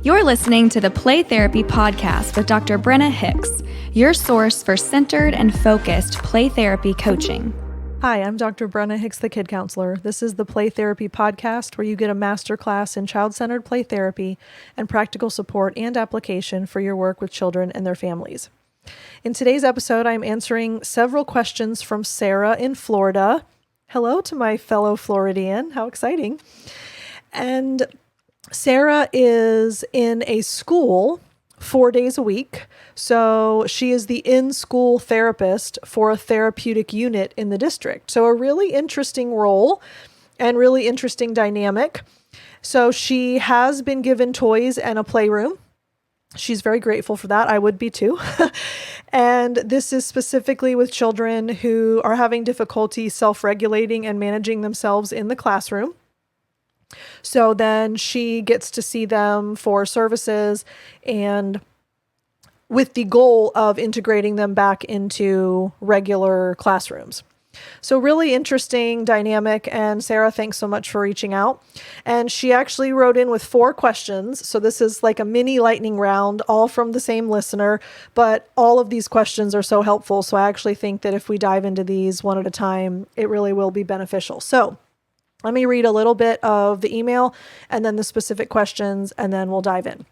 You're listening to the Play Therapy Podcast with Dr. Brenna Hicks, your source for centered and focused play therapy coaching. Hi, I'm Dr. Brenna Hicks, the Kid Counselor. This is the Play Therapy Podcast, where you get a masterclass in child-centered play therapy and practical support and application for your work with children and their families. In today's episode, I'm answering several questions from Sarah in Florida. Hello to my fellow Floridian. How exciting. And Sarah is in a school 4 days a week. So she is the in-school therapist for a therapeutic unit in the district. So a really interesting role and really interesting dynamic. So she has been given toys and a playroom. She's very grateful for that. I would be too. And this is specifically with children who are having difficulty self-regulating and managing themselves in the classroom. So then she gets to see them for services and with the goal of integrating them back into regular classrooms. So really interesting dynamic. And Sarah, thanks so much for reaching out. And she actually wrote in with 4 questions. So this is like a mini lightning round, all from the same listener, but all of these questions are so helpful. So I actually think that if we dive into these one at a time, it really will be beneficial. So let me read a little bit of the email and then the specific questions, and then we'll dive in.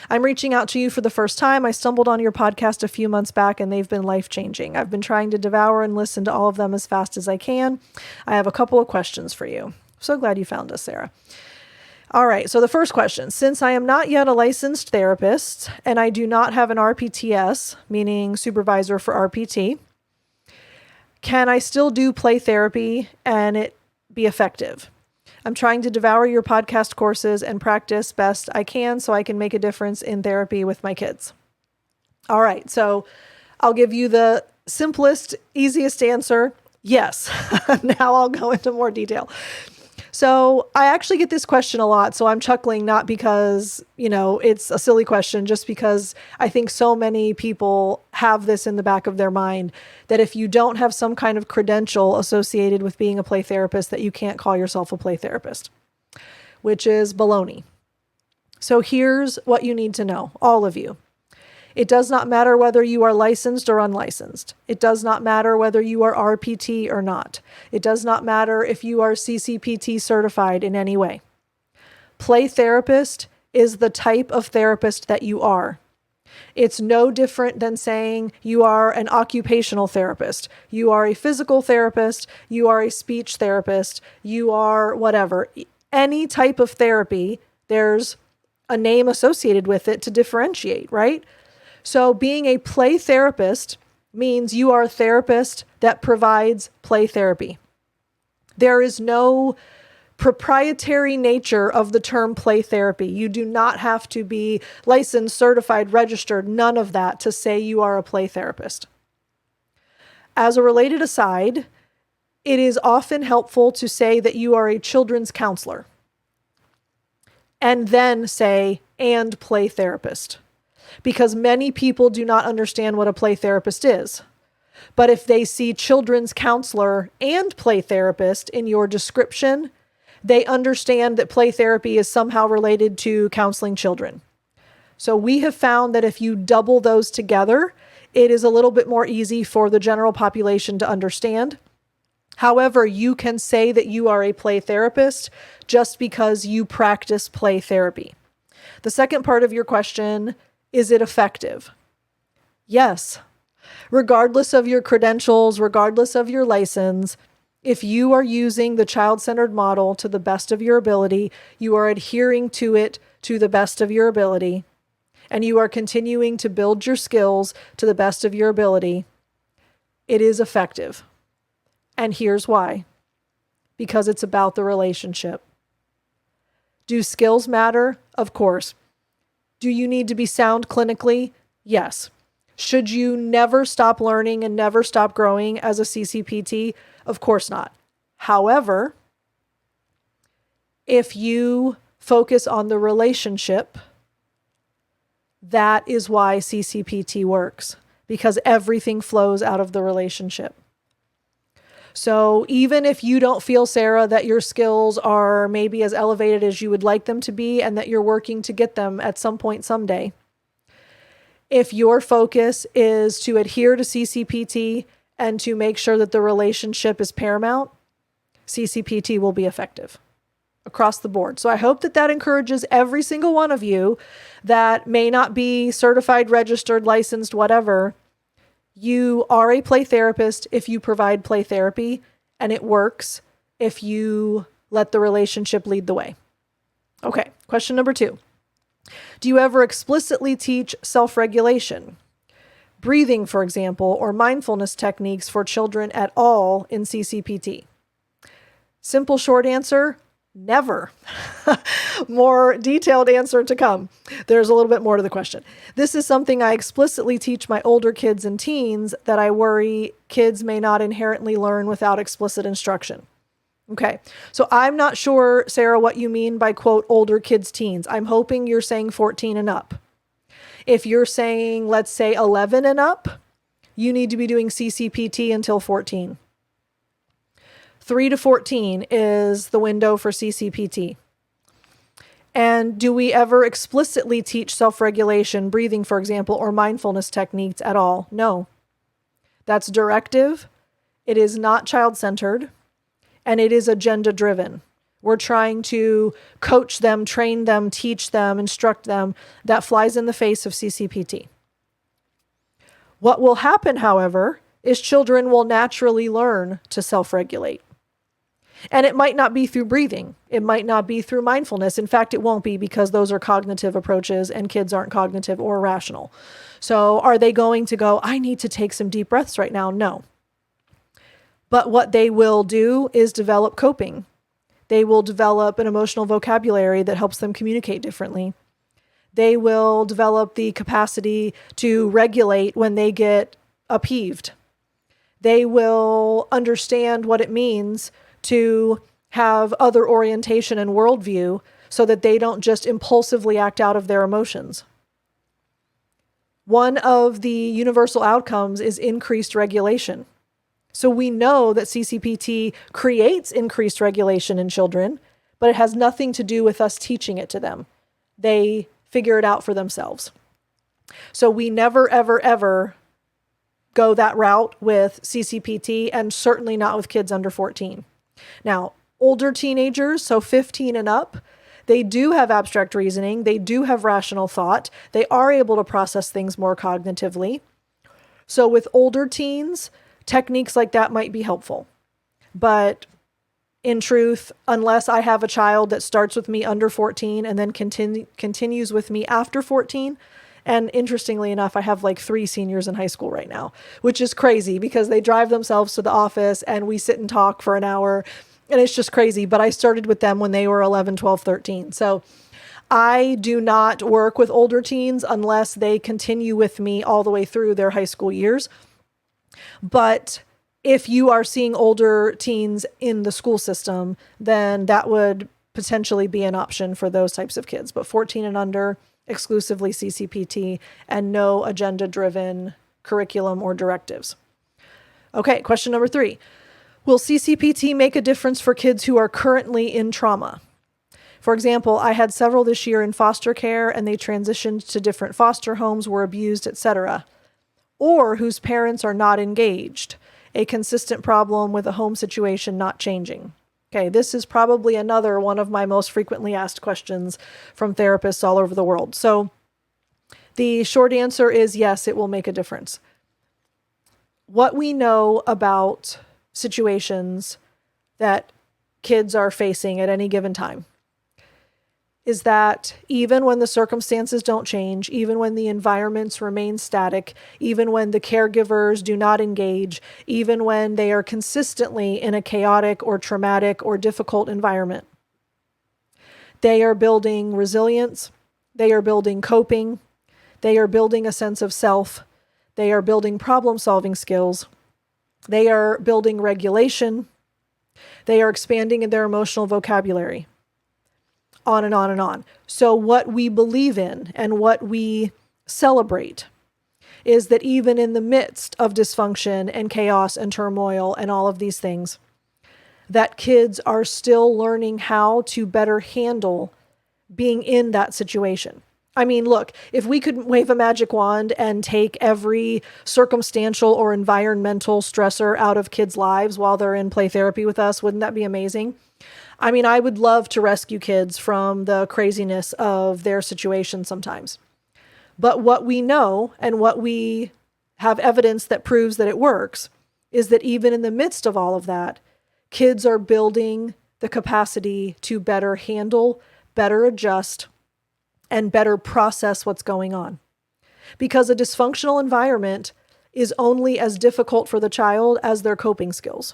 I'm reaching out to you for the first time. I stumbled on your podcast a few months back, and they've been life-changing. I've been trying to devour and listen to all of them as fast as I can. I have a couple of questions for you. So glad you found us, Sarah. All right, so the first question. Since I am not yet a licensed therapist, and I do not have an RPTS, meaning supervisor for RPT, can I still do play therapy and it be effective? I'm trying to devour your podcast courses and practice best I can so I can make a difference in therapy with my kids. All right, so I'll give you the simplest, easiest answer. Yes. Now I'll go into more detail. So I actually get this question a lot. So I'm chuckling, not because, it's a silly question, just because I think so many people have this in the back of their mind that if you don't have some kind of credential associated with being a play therapist, that you can't call yourself a play therapist, which is baloney. So here's what you need to know, all of you. It does not matter whether you are licensed or unlicensed. It does not matter whether you are RPT or not. It does not matter if you are CCPT certified in any way. Play therapist is the type of therapist that you are. It's no different than saying you are an occupational therapist. You are a physical therapist. You are a speech therapist. You are whatever. Any type of therapy, there's a name associated with it to differentiate, right? So being a play therapist means you are a therapist that provides play therapy. There is no proprietary nature of the term play therapy. You do not have to be licensed, certified, registered, none of that to say you are a play therapist. As a related aside, it is often helpful to say that you are a children's counselor and then say, and play therapist. Because many people do not understand what a play therapist is. But if they see children's counselor and play therapist in your description, they understand that play therapy is somehow related to counseling children. So we have found that if you double those together, it is a little bit more easy for the general population to understand. However, you can say that you are a play therapist just because you practice play therapy. The second part of your question, is it effective? Yes. Regardless of your credentials, regardless of your license, if you are using the child-centered model to the best of your ability, you are adhering to it to the best of your ability, and you are continuing to build your skills to the best of your ability, it is effective. And here's why. Because it's about the relationship. Do skills matter? Of course. Do you need to be sound clinically? Yes. Should you never stop learning and never stop growing as a CCPT? Of course not. However, if you focus on the relationship, that is why CCPT works, because everything flows out of the relationship. So even if you don't feel, Sarah, that your skills are maybe as elevated as you would like them to be and that you're working to get them at some point someday, if your focus is to adhere to CCPT and to make sure that the relationship is paramount, CCPT will be effective across the board. So I hope that that encourages every single one of you that may not be certified, registered, licensed, whatever. You are a play therapist if you provide play therapy, and it works if you let the relationship lead the way. Okay, question number 2. Do you ever explicitly teach self-regulation, breathing, for example, or mindfulness techniques for children at all in CCPT? Simple short answer, never. More detailed answer to come. There's a little bit more to the question. This is something I explicitly teach my older kids and teens that I worry kids may not inherently learn without explicit instruction. Okay, so I'm not sure, Sarah, what you mean by, quote, older kids, teens. I'm hoping you're saying 14 and up. If you're saying, let's say 11 and up, you need to be doing CCPT until 14. 3 to 14 is the window for CCPT. And do we ever explicitly teach self-regulation, breathing, for example, or mindfulness techniques at all? No. That's directive. It is not child-centered, and it is agenda-driven. We're trying to coach them, train them, teach them, instruct them. That flies in the face of CCPT. What will happen, however, is children will naturally learn to self-regulate. And it might not be through breathing. It might not be through mindfulness. In fact, it won't be, because those are cognitive approaches and kids aren't cognitive or rational. So are they going to go, I need to take some deep breaths right now? No. But what they will do is develop coping. They will develop an emotional vocabulary that helps them communicate differently. They will develop the capacity to regulate when they get upheaved. They will understand what it means to have other orientation and worldview so that they don't just impulsively act out of their emotions. One of the universal outcomes is increased regulation. So we know that CCPT creates increased regulation in children, but it has nothing to do with us teaching it to them. They figure it out for themselves. So we never, ever, ever go that route with CCPT, and certainly not with kids under 14. Now, older teenagers, so 15 and up, they do have abstract reasoning. They do have rational thought. They are able to process things more cognitively. So with older teens, techniques like that might be helpful. But in truth, unless I have a child that starts with me under 14 and then continues with me after 14, and interestingly enough, I have like 3 seniors in high school right now, which is crazy because they drive themselves to the office and we sit and talk for an hour, and it's just crazy. But I started with them when they were 11, 12, 13. So I do not work with older teens unless they continue with me all the way through their high school years. But if you are seeing older teens in the school system, then that would potentially be an option for those types of kids. But 14 and under, exclusively CCPT, and no agenda-driven curriculum or directives. Okay, question number 3. Will CCPT make a difference for kids who are currently in trauma? For example, I had several this year in foster care, and they transitioned to different foster homes, were abused, etc., or whose parents are not engaged, a consistent problem with a home situation not changing. Okay, this is probably another one of my most frequently asked questions from therapists all over the world. So the short answer is yes, it will make a difference. What we know about situations that kids are facing at any given time is that even when the circumstances don't change, even when the environments remain static, even when the caregivers do not engage, even when they are consistently in a chaotic or traumatic or difficult environment, they are building resilience, they are building coping, they are building a sense of self, they are building problem-solving skills, they are building regulation, they are expanding in their emotional vocabulary. On and on and on. So what we believe in and what we celebrate is that even in the midst of dysfunction and chaos and turmoil and all of these things, that kids are still learning how to better handle being in that situation. I mean, look, if we could wave a magic wand and take every circumstantial or environmental stressor out of kids' lives while they're in play therapy with us, wouldn't that be amazing? I mean, I would love to rescue kids from the craziness of their situation sometimes. But what we know and what we have evidence that proves that it works is that even in the midst of all of that, kids are building the capacity to better handle, better adjust, and better process what's going on. Because a dysfunctional environment is only as difficult for the child as their coping skills.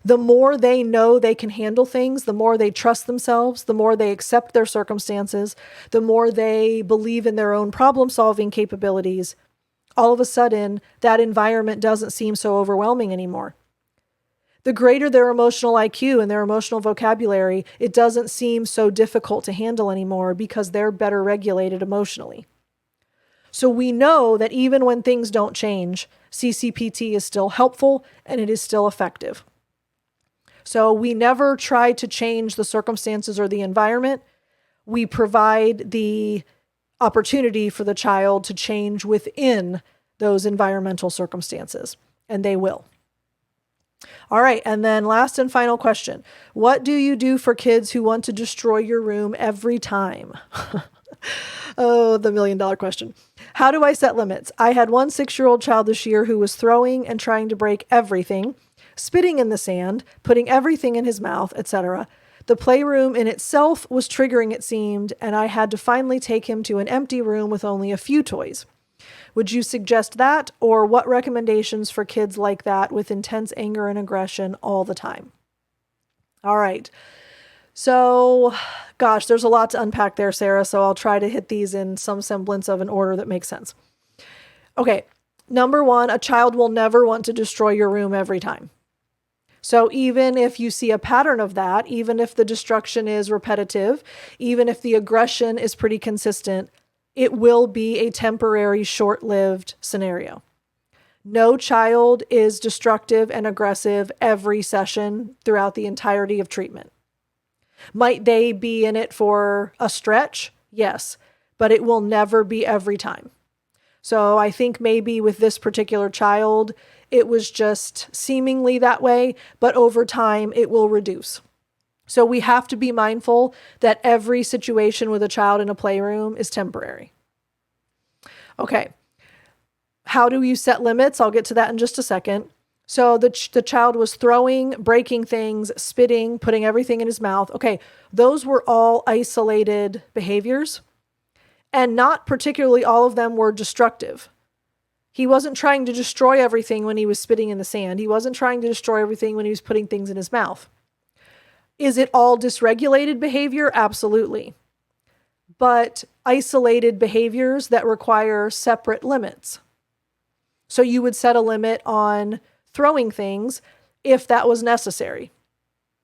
The more they know they can handle things, the more they trust themselves, the more they accept their circumstances, the more they believe in their own problem-solving capabilities, all of a sudden, that environment doesn't seem so overwhelming anymore. The greater their emotional IQ and their emotional vocabulary, it doesn't seem so difficult to handle anymore because they're better regulated emotionally. So we know that even when things don't change, CCPT is still helpful and it is still effective. So we never try to change the circumstances or the environment. We provide the opportunity for the child to change within those environmental circumstances, and they will. All right, and then last and final question. What do you do for kids who want to destroy your room every time? Oh, the $1 million question. How do I set limits? I had one 6-year-old child this year who was throwing and trying to break everything, spitting in the sand, putting everything in his mouth, etc. The playroom in itself was triggering, it seemed, and I had to finally take him to an empty room with only a few toys. Would you suggest that, or what recommendations for kids like that with intense anger and aggression all the time? All right. So, gosh, there's a lot to unpack there, Sarah, so I'll try to hit these in some semblance of an order that makes sense. Okay. Number one, a child will never want to destroy your room every time. So even if you see a pattern of that, even if the destruction is repetitive, even if the aggression is pretty consistent, it will be a temporary, short-lived scenario. No child is destructive and aggressive every session throughout the entirety of treatment. Might they be in it for a stretch? Yes, but it will never be every time. So I think maybe with this particular child, it was just seemingly that way, but over time it will reduce. So we have to be mindful that every situation with a child in a playroom is temporary. Okay. How do you set limits? I'll get to that in just a second. So the child was throwing, breaking things, spitting, putting everything in his mouth. Okay. Those were all isolated behaviors, and not particularly all of them were destructive. He wasn't trying to destroy everything when he was spitting in the sand. He wasn't trying to destroy everything when he was putting things in his mouth. Is it all dysregulated behavior? Absolutely. But isolated behaviors that require separate limits. So you would set a limit on throwing things if that was necessary.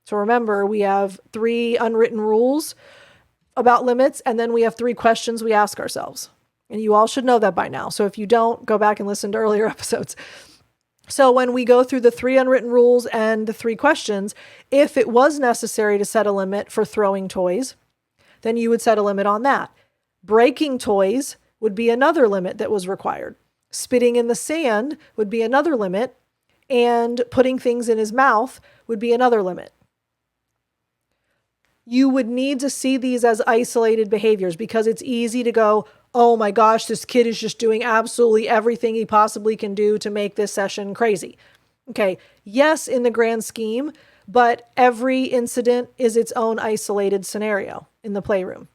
So remember, we have 3 unwritten rules about limits, and then we have 3 questions we ask ourselves. And you all should know that by now. So if you don't, go back and listen to earlier episodes. So when we go through the 3 unwritten rules and the 3 questions, if it was necessary to set a limit for throwing toys, then you would set a limit on that. Breaking toys would be another limit that was required. Spitting in the sand would be another limit, and putting things in his mouth would be another limit. You would need to see these as isolated behaviors because it's easy to go, oh my gosh, this kid is just doing absolutely everything he possibly can do to make this session crazy. Okay, yes, in the grand scheme, but every incident is its own isolated scenario in the playroom.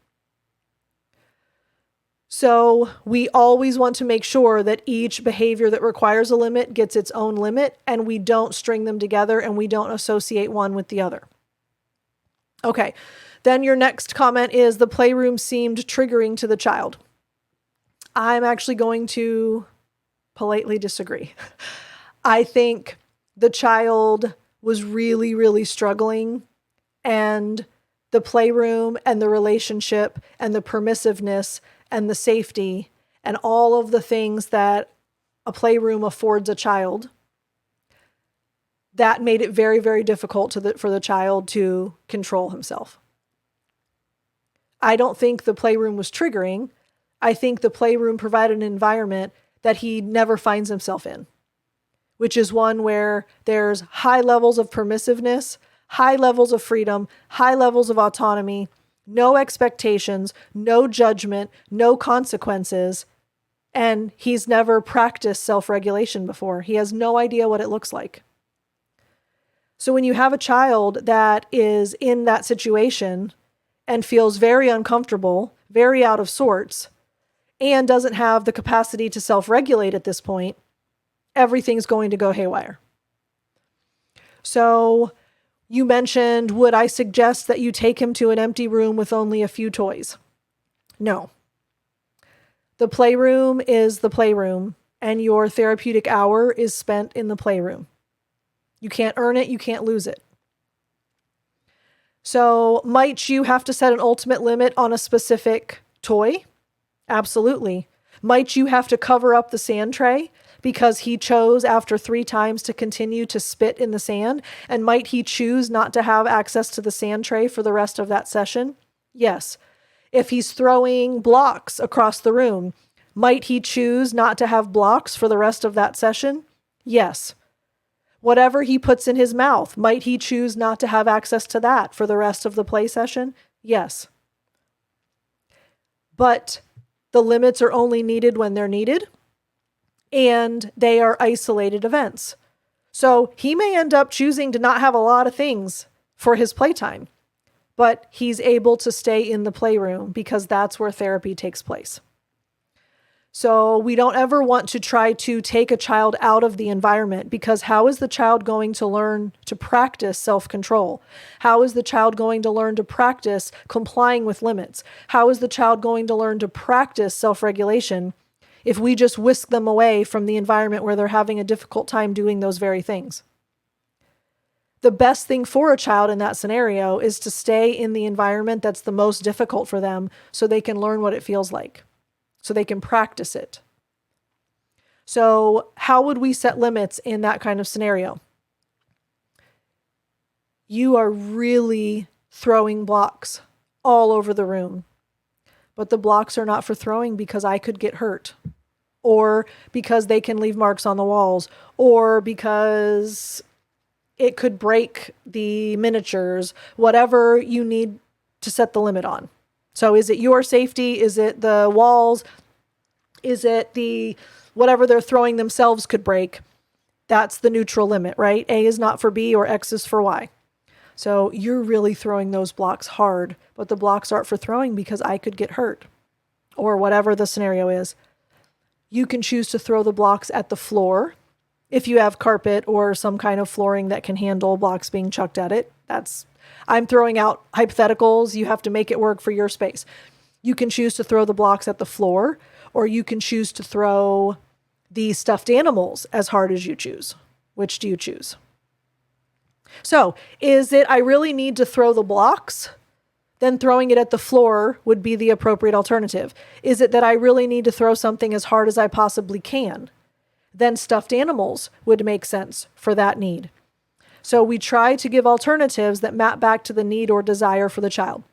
So we always want to make sure that each behavior that requires a limit gets its own limit, and we don't string them together and we don't associate one with the other. Okay, then your next comment is the playroom seemed triggering to the child. I'm actually going to politely disagree. I think the child was really, really struggling, and the playroom and the relationship and the permissiveness and the safety and all of the things that a playroom affords a child, that made it very, very difficult for the child to control himself. I don't think the playroom was triggering. I think the playroom provided an environment that he never finds himself in, which is one where there's high levels of permissiveness, high levels of freedom, high levels of autonomy, no expectations, no judgment, no consequences, and he's never practiced self-regulation before. He has no idea what it looks like. So when you have a child that is in that situation and feels very uncomfortable, very out of sorts, and doesn't have the capacity to self-regulate at this point, everything's going to go haywire. So you mentioned, would I suggest that you take him to an empty room with only a few toys? No. The playroom is the playroom, and your therapeutic hour is spent in the playroom. You can't earn it, you can't lose it. So might you have to set an ultimate limit on a specific toy? Absolutely. Might you have to cover up the sand tray because he chose after 3 times to continue to spit in the sand? And might he choose not to have access to the sand tray for the rest of that session? Yes. If he's throwing blocks across the room, might he choose not to have blocks for the rest of that session? Yes. Whatever he puts in his mouth, might he choose not to have access to that for the rest of the play session? Yes. But the limits are only needed when they're needed, and they are isolated events. So he may end up choosing to not have a lot of things for his playtime, but he's able to stay in the playroom because that's where therapy takes place. So we don't ever want to try to take a child out of the environment, because how is the child going to learn to practice self-control? How is the child going to learn to practice complying with limits? How is the child going to learn to practice self-regulation if we just whisk them away from the environment where they're having a difficult time doing those very things? The best thing for a child in that scenario is to stay in the environment that's the most difficult for them so they can learn what it feels like, so they can practice it. So how would we set limits in that kind of scenario? You are really throwing blocks all over the room, but the blocks are not for throwing because I could get hurt, or because they can leave marks on the walls, or because it could break the miniatures, whatever you need to set the limit on. So is it your safety? Is it the walls? Is it the whatever they're throwing themselves could break? That's the neutral limit, right? A is not for B or X is for Y. So you're really throwing those blocks hard, but the blocks aren't for throwing because I could get hurt, or whatever the scenario is. You can choose to throw the blocks at the floor if you have carpet or some kind of flooring that can handle blocks being chucked at it. I'm throwing out hypotheticals. You have to make it work for your space. You can choose to throw the blocks at the floor, or you can choose to throw the stuffed animals as hard as you choose. Which do you choose? So is it, I really need to throw the blocks? Then throwing it at the floor would be the appropriate alternative. Is it that I really need to throw something as hard as I possibly can? Then stuffed animals would make sense for that need. So we try to give alternatives that map back to the need or desire for the child.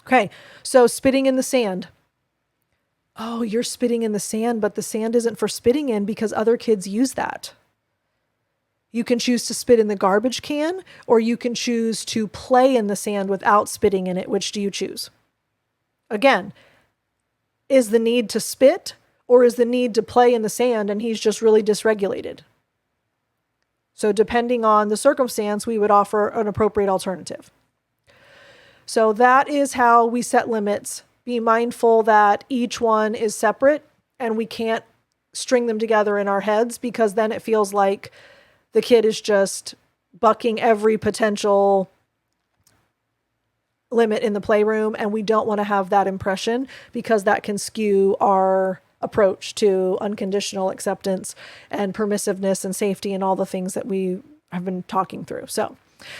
Okay, so spitting in the sand. Oh, you're spitting in the sand, but the sand isn't for spitting in because other kids use that. You can choose to spit in the garbage can, or you can choose to play in the sand without spitting in it. Which do you choose? Again, is the need to spit, or is the need to play in the sand and he's just really dysregulated? So depending on the circumstance, we would offer an appropriate alternative. So that is how we set limits. Be mindful that each one is separate and we can't string them together in our heads, because then it feels like the kid is just bucking every potential limit in the playroom, and we don't want to have that impression because that can skew our approach to unconditional acceptance and permissiveness and safety and all the things that we have been talking through. So,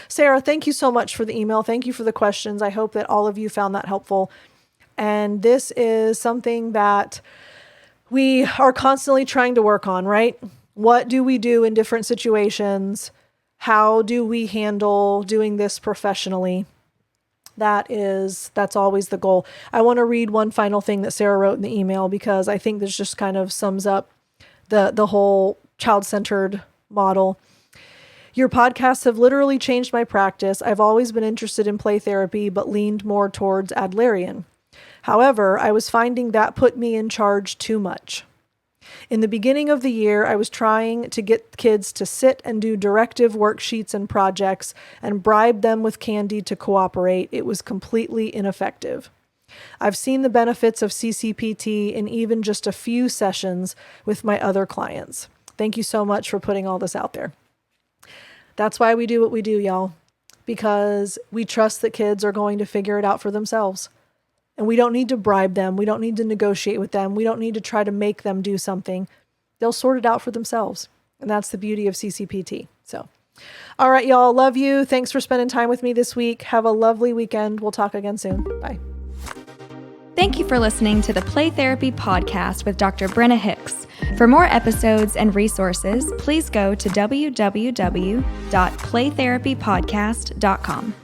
Sarah, thank you so much for the email. Thank you for the questions. I hope that all of you found that helpful. And this is something that we are constantly trying to work on, right? What do we do in different situations? How do we handle doing this professionally? That's always the goal. I want to read one final thing that Sarah wrote in the email, because I think this just kind of sums up the whole child-centered model. Your podcasts have literally changed my practice. I've always been interested in play therapy, but leaned more towards adhering. However, I was finding that put me in charge too much. In the beginning of the year, I was trying to get kids to sit and do directive worksheets and projects and bribe them with candy to cooperate. It was completely ineffective. I've seen the benefits of CCPT in even just a few sessions with my other clients. Thank you so much for putting all this out there. That's why we do what we do, y'all, because we trust that kids are going to figure it out for themselves. And we don't need to bribe them. We don't need to negotiate with them. We don't need to try to make them do something. They'll sort it out for themselves. And that's the beauty of CCPT. So, all right, y'all. Love you. Thanks for spending time with me this week. Have a lovely weekend. We'll talk again soon. Bye. Thank you for listening to the Play Therapy Podcast with Dr. Brenna Hicks. For more episodes and resources, please go to www.playtherapypodcast.com.